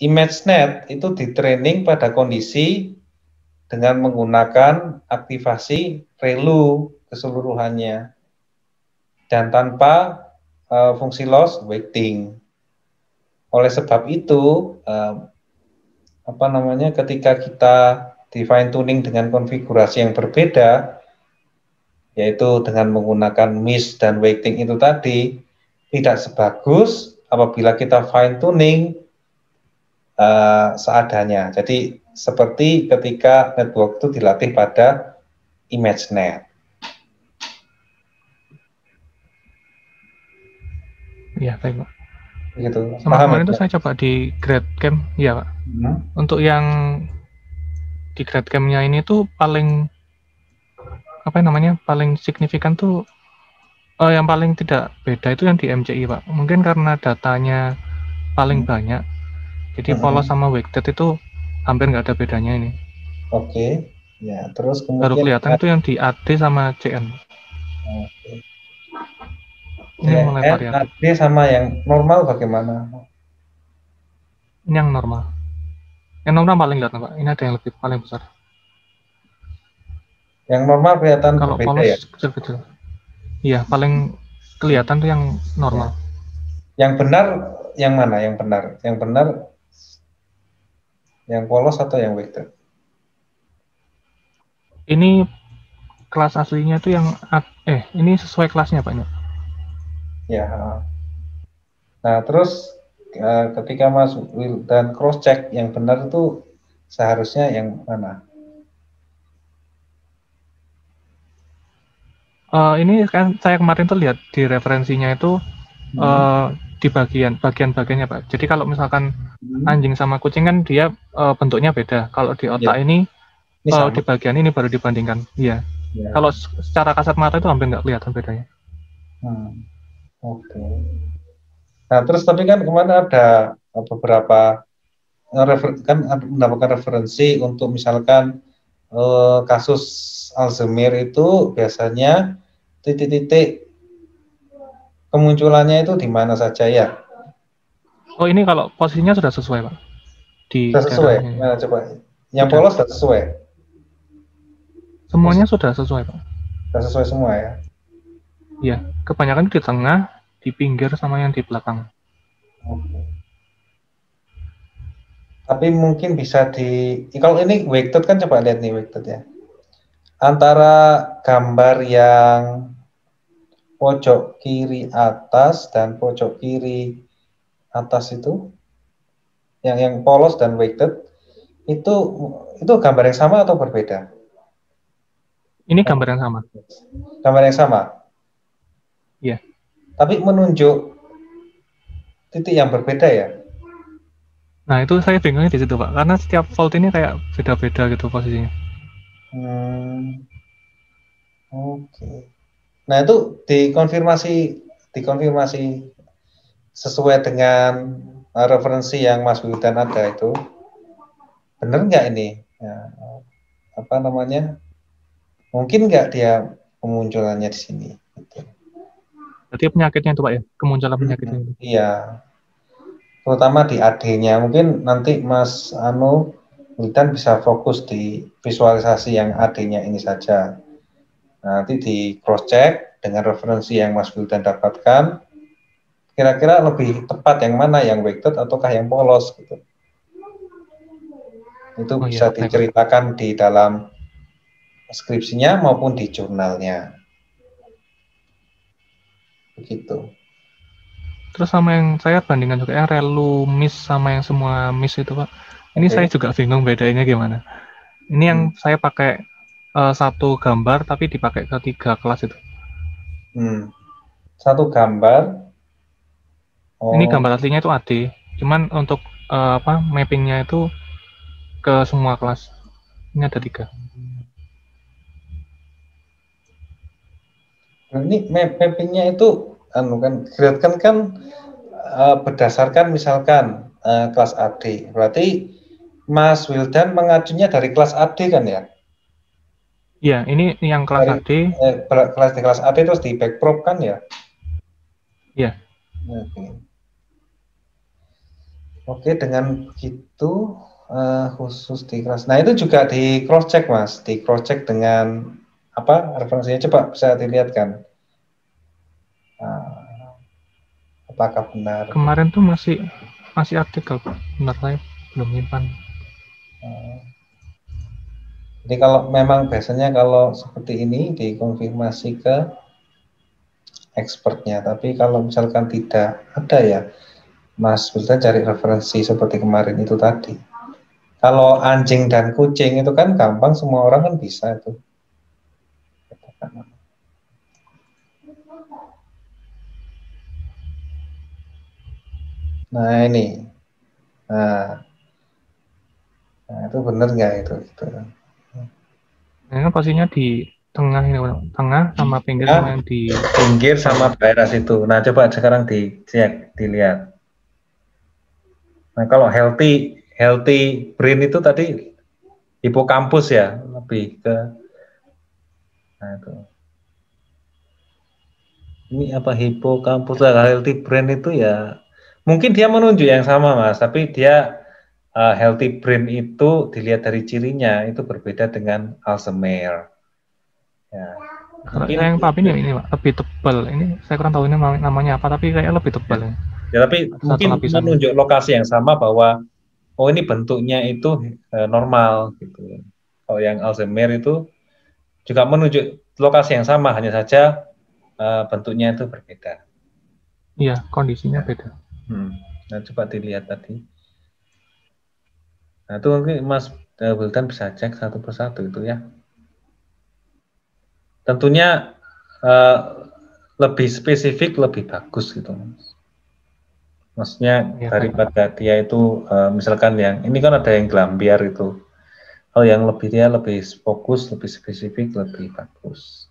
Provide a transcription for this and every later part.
ImageNet itu di training pada kondisi dengan menggunakan aktivasi ReLU keseluruhannya dan tanpa fungsi loss weighting. Oleh sebab itu, ketika kita di fine tuning dengan konfigurasi yang berbeda, yaitu dengan menggunakan miss dan weighting itu tadi, tidak sebagus apabila kita fine tuning seadanya. Jadi seperti ketika network itu dilatih pada ImageNet. Iya, baik Pak. Gitu. Sama Paham kemarin ya? itu saya coba di GradCamp, ya Pak. Untuk yang di GradCamp-nya ini tuh paling paling signifikan tuh yang paling tidak beda itu yang di MCI Pak. Mungkin karena datanya paling banyak, jadi polos sama weighted itu hampir nggak ada bedanya ini. Oke, ya terus Baru kemudian kelihatan itu yang di AD sama CN. oke. Ini mulai CN, variatif. AD sama yang normal bagaimana? Ini yang normal. Yang normal paling kelihatan Pak. Ini ada yang lebih paling besar. Yang normal kelihatan Kalau berbeda polos ya? kecil-kecil. Iya, paling kelihatan tuh yang normal. Yang benar yang mana? Yang benar? Yang benar yang polos atau yang weighted? Ini kelas aslinya tuh yang ini sesuai kelasnya Pak. Ya. Nah, terus ketika Mas Will dan cross check yang benar itu seharusnya yang mana? Ini kan saya kemarin tuh lihat di referensinya itu di bagian-bagiannya Pak. Jadi kalau misalkan anjing sama kucing kan dia bentuknya beda. Kalau di otak ini di bagian ini baru dibandingkan. Iya. Ya. Kalau secara kasat mata itu hampir nggak kelihatan bedanya. Oke. Nah, terus tapi kan kemana ada beberapa kan mendapatkan referensi untuk misalkan kasus Alzheimer itu biasanya titik-titik kemunculannya itu di mana saja ya? Oh, ini kalau posisinya sudah sesuai Pak. Sudah sesuai. Nah, coba. Yang polos sudah sesuai. Semuanya sudah sesuai Pak. Sudah sesuai semua ya? Iya, kebanyakan di tengah, di pinggir sama yang di belakang. Oke. Tapi mungkin bisa kalau ini weighted kan coba lihat nih weighted ya. Antara gambar yang pojok kiri atas dan pojok kiri atas itu yang polos dan weighted itu gambar yang sama atau berbeda? Ini gambar yang sama. Gambar yang sama? Iya. Tapi menunjuk titik yang berbeda ya? Nah, itu saya bingungnya di situ Pak, karena setiap fault ini kayak beda-beda gitu posisinya. Oke. Nah, itu dikonfirmasi sesuai dengan referensi yang Mas Wildan ada itu. Benar nggak ini? Ya, mungkin nggak dia kemunculannya di sini? Gitu. Berarti penyakitnya itu Pak ya, kemunculan penyakitnya itu. Iya. Terutama di AD-nya. Mungkin nanti Mas Wildan bisa fokus di visualisasi yang AD-nya ini saja. Nanti di cross check dengan referensi yang Mas Wildan dapatkan. Kira-kira lebih tepat yang mana, yang weighted ataukah yang polos gitu. Itu bisa diceritakan di dalam skripsinya maupun di jurnalnya. Begitu. Terus sama yang saya bandingkan juga yang relu miss sama yang semua miss itu Pak. Ini saya juga bingung bedanya gimana. Ini yang saya pakai satu gambar tapi dipakai ke 3 kelas itu. Satu gambar. Ini gambar aslinya itu AD. Cuman untuk mappingnya itu ke semua kelas. Ini ada 3. Ini mappingnya itu kan berdasarkan misalkan kelas AD. Berarti Mas Wildan mengajunya dari kelas AD kan ya? Iya, ini yang kelas AD. Kelas AD terus di backprop kan ya? Iya. Oke. Oke, dengan begitu khusus di kelas. Nah, itu juga di cross check, Mas. Di cross check dengan apa referensinya, coba bisa dilihat kan. Nah, apakah benar? Kemarin tuh masih artikel, Pak. Benar saya belum nyimpan. Jadi kalau memang biasanya kalau seperti ini dikonfirmasi ke expertnya, tapi kalau misalkan tidak ada ya, Mas bisa cari referensi seperti kemarin itu tadi. Kalau anjing dan kucing itu kan gampang, semua orang kan bisa itu. Nah ini, nah, nah itu benar nggak itu? Nah, ini posisinya di tengah ini, Pak. Tengah sama pinggir Ya, sama yang di pinggir sama bawah. daerah situ. Nah coba sekarang dicek, dilihat. Nah kalau healthy healthy brain itu tadi hipokampus ya, lebih ke, nah itu. Ini apa hipokampus, healthy brain itu ya mungkin dia menunjuk yang sama Mas, tapi dia healthy brain itu dilihat dari cirinya itu berbeda dengan Alzheimer. Ya, Kalau mungkin saya yang Pak ini Pak, lebih tebal. Ini saya kurang tahu ini namanya apa, tapi kayak lebih ya, tebal ya. ya, tapi Satu mungkin lapisannya. menunjuk lokasi yang sama bahwa oh ini bentuknya itu normal gitu. Kalau yang Alzheimer itu juga menunjuk lokasi yang sama, hanya saja bentuknya itu berbeda. Iya, kondisinya Ya. beda. Nah, coba dilihat tadi. Nah, itu mungkin Mas Wildan bisa cek satu persatu itu ya. Tentunya lebih spesifik, lebih bagus gitu, Mas. Maksudnya Iya, baik. daripada dia itu misalkan yang ini kan ada yang gelambiar itu. Kalau yang lebih dia lebih fokus, lebih spesifik, lebih bagus.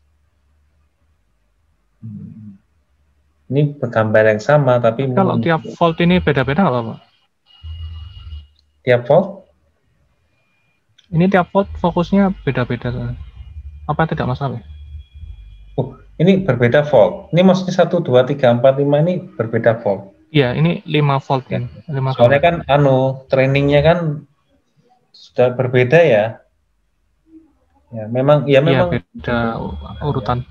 Ini gambar yang sama tapi Tapi kalau tiap volt ini beda-beda nggak Pak? tiap volt. Ini tiap volt fokusnya beda-beda. Apa tidak masalah? Ini berbeda volt. Ini maksudnya 1, 2, 3, 4, 5 ini berbeda volt. Iya, ini 5 volt Ya. ini. 5 Soalnya gambar. kan trainingnya kan sudah berbeda ya. Ya memang Iya, memang beda urutan.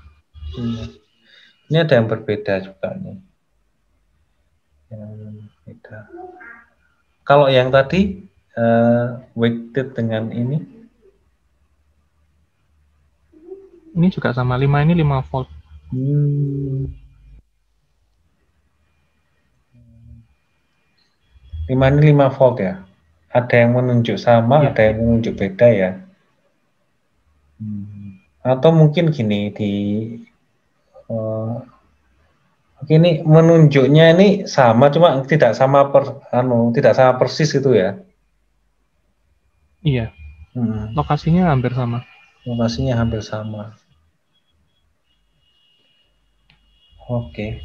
Ini ada yang berbeda juga nih. Yang beda. Kalau yang tadi weighted dengan ini juga sama 5 ini 5 volt. 5 ini 5 volt ya. Ada yang menunjuk sama, Iya. ada yang menunjuk beda ya. Atau mungkin gini ini menunjuknya ini sama, cuma tidak sama tidak sama persis itu ya. Iya. Lokasinya hampir sama. Lokasinya hampir sama. Oke.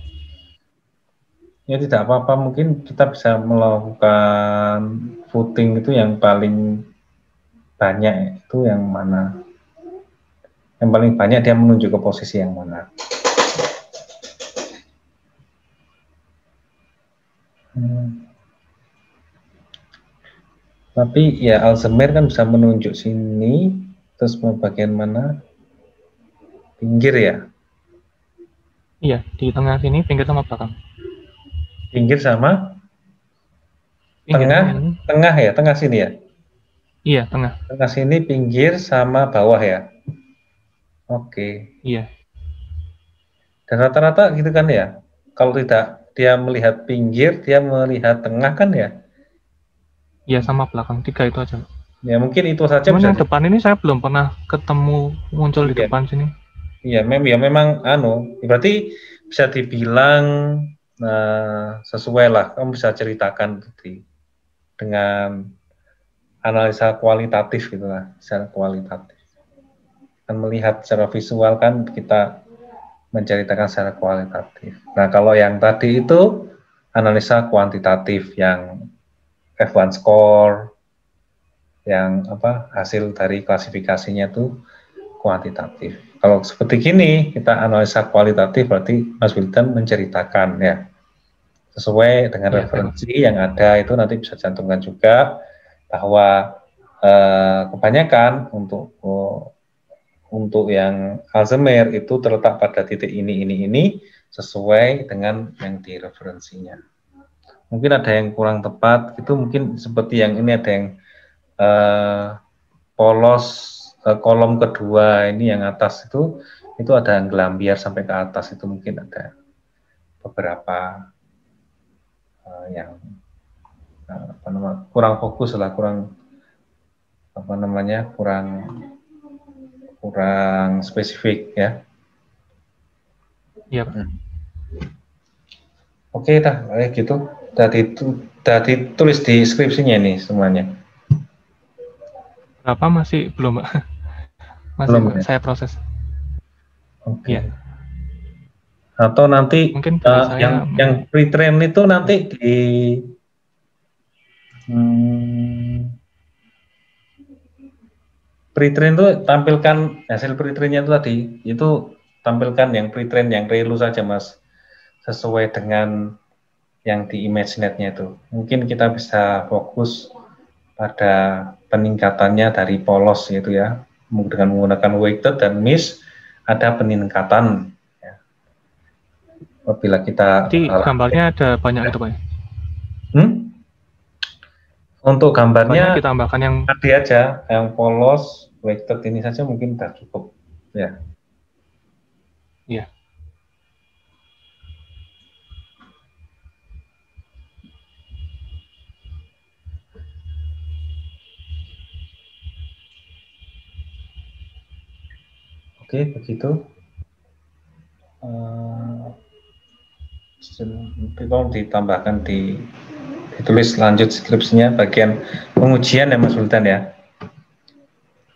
Ya tidak apa-apa, mungkin kita bisa melakukan voting itu yang paling banyak itu yang mana. Yang paling banyak dia menuju ke posisi yang mana. Tapi ya Alzheimer kan bisa menunjuk sini, terus mau bagian mana? Pinggir ya? Iya, di tengah sini, pinggir sama belakang. Pinggir sama? Pinggir tengah ya? Tengah sini ya? Iya, tengah. Tengah sini, pinggir sama bawah ya? Oke. Iya. Dan rata-rata gitu kan ya? Kalau tidak dia melihat pinggir, dia melihat tengah kan ya? Iya, sama belakang. 3 itu aja. Ya mungkin itu saja. Cuman yang depan ini saya belum pernah ketemu muncul di depan sini. Iya, memang berarti bisa dibilang sesuai lah. Kamu bisa ceritakan dengan analisa kualitatif gitu lah, secara kualitatif. Kan melihat secara visual kan kita menceritakan secara kualitatif. Nah, kalau yang tadi itu analisa kuantitatif yang F1 score, yang hasil dari klasifikasinya itu kuantitatif. Kalau seperti gini kita analisa kualitatif berarti Mas Wildan menceritakan ya. sesuai dengan Iya, baik, Pak. referensi yang ada itu nanti bisa cantumkan juga bahwa kebanyakan untuk yang Alzheimer itu terletak pada titik ini sesuai dengan yang di referensinya. Mungkin ada yang kurang tepat, itu mungkin seperti yang ini ada yang polos kolom kedua ini yang atas itu ada yang gelambiar sampai ke atas, itu mungkin ada beberapa yang kurang fokus lah, kurang kurang spesifik ya. Iya, Pak. Oke, kayak gitu. Tadi tulis di skripsinya ini semuanya. Berapa masih belum, Pak? Masih, Belum Pak. ya? Saya proses. Oke. Iya. Atau nanti Mungkin dari saya yang pre-train itu nanti di pre-train itu tampilkan hasil pre-trainnya itu tadi, itu tampilkan yang pre-train yang relu saja Mas, sesuai dengan yang di ImageNet-nya itu. Mungkin kita bisa fokus pada peningkatannya dari polos itu ya, dengan menggunakan weighted dan miss ada peningkatan ya. Apabila kita jadi gambarnya ada banyak gitu, Pak. Untuk Gambarnya gambarnya ditambahkan yang tadi aja, yang polos, weighted ini saja mungkin sudah cukup ya. iya. Oke, begitu. Nanti tolong ditambahkan ditulis lanjut skripsinya bagian pengujian ya Mas Sultan ya.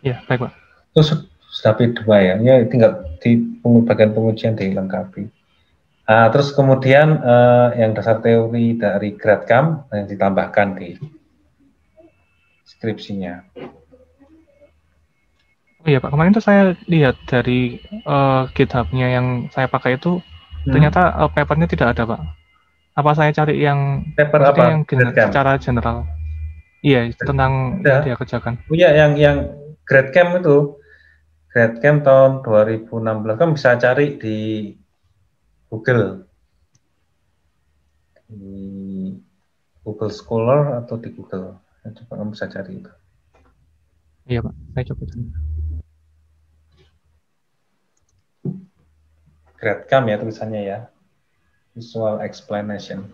Iya, baik, Pak. Terus sudah P2 ya, tinggal di bagian pengujian dilengkapi. Terus kemudian yang dasar teori dari GradCam yang ditambahkan di skripsinya. Oh iya, Pak. Kemarin tuh saya lihat dari GitHub-nya yang saya pakai itu ternyata papernya tidak ada, Pak. Apa saya cari yang Paper maksudnya apa? yang GradCam. secara general? Iya, tentang yang dia kerjakan. Oh iya, yang GradCam itu. GradCam tahun 2016 kan bisa cari di Google. Di Google Scholar atau di Google. Coba kamu bisa cari itu. Iya, Pak. Saya coba. GradCam ya tulisannya ya. Visual Explanation.